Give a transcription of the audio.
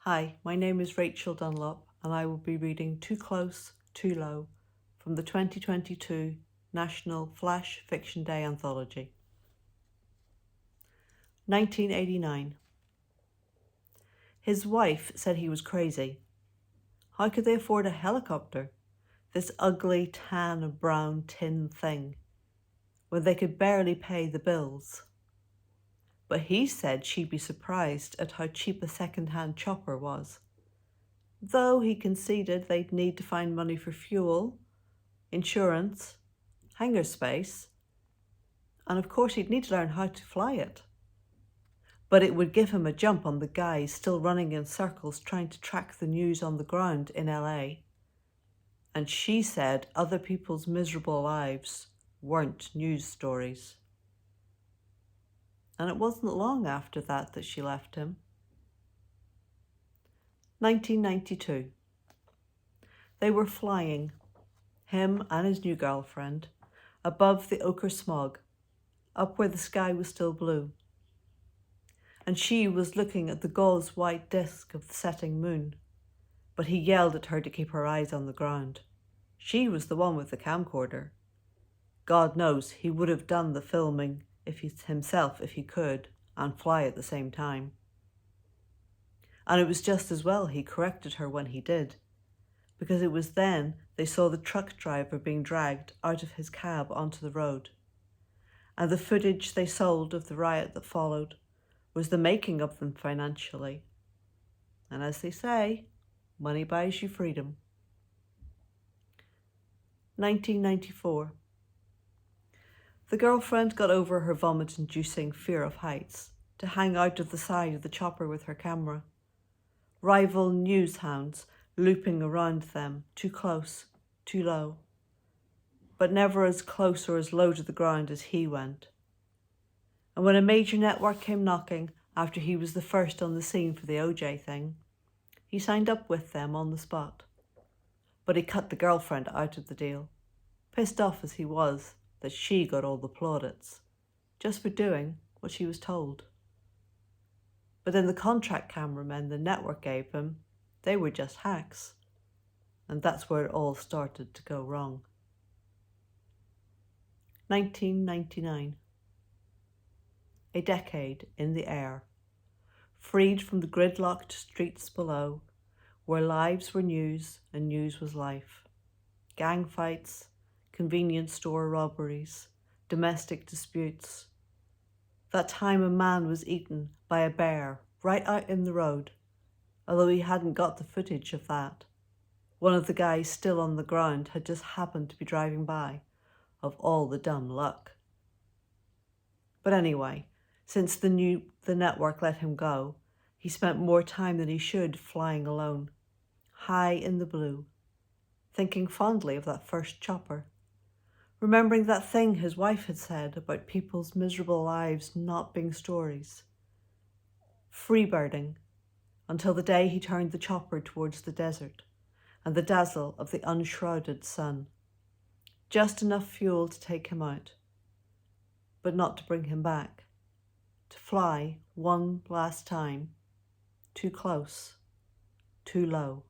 Hi, my name is Rachael Dunlop and I will be reading Too Close, Too Low from the 2022 National Flash Fiction Day Anthology. 1989. His wife said he was crazy. How could they afford a helicopter, this ugly tan and brown tin thing, when they could barely pay the bills? But he said she'd be surprised at how cheap a second-hand chopper was. Though he conceded they'd need to find money for fuel, insurance, hangar space, and of course he'd need to learn how to fly it. But it would give him a jump on the guys still running in circles trying to track the news on the ground in LA. And she said other people's miserable lives weren't news stories. And it wasn't long after that she left him. 1992. They were flying, him and his new girlfriend, above the ochre smog, up where the sky was still blue. And she was looking at the gauze white disk of the setting moon, but he yelled at her to keep her eyes on the ground. She was the one with the camcorder. God knows he would have done the filming himself if he could, and fly at the same time. And it was just as well he corrected her when he did, because it was then they saw the truck driver being dragged out of his cab onto the road. And the footage they sold of the riot that followed was the making of them financially. And as they say, money buys you freedom. 1994. The girlfriend got over her vomit-inducing fear of heights to hang out of the side of the chopper with her camera. Rival news hounds looping around them, too close, too low, but never as close or as low to the ground as he went. And when a major network came knocking after he was the first on the scene for the OJ thing, he signed up with them on the spot. But he cut the girlfriend out of the deal, pissed off as he was that she got all the plaudits, just for doing what she was told. But then the contract cameramen the network gave him, they were just hacks. And that's where it all started to go wrong. 1999. A decade in the air, freed from the gridlocked streets below, where lives were news and news was life. Gang fights, convenience store robberies, domestic disputes. That time a man was eaten by a bear right out in the road, although he hadn't got the footage of that. One of the guys still on the ground had just happened to be driving by, of all the dumb luck. But anyway, since the network let him go, he spent more time than he should flying alone, high in the blue, thinking fondly of that first chopper, remembering that thing his wife had said about people's miserable lives not being stories. Freebirding until the day he turned the chopper towards the desert and the dazzle of the unshrouded sun. Just enough fuel to take him out, but not to bring him back. To fly one last time, too close, too low.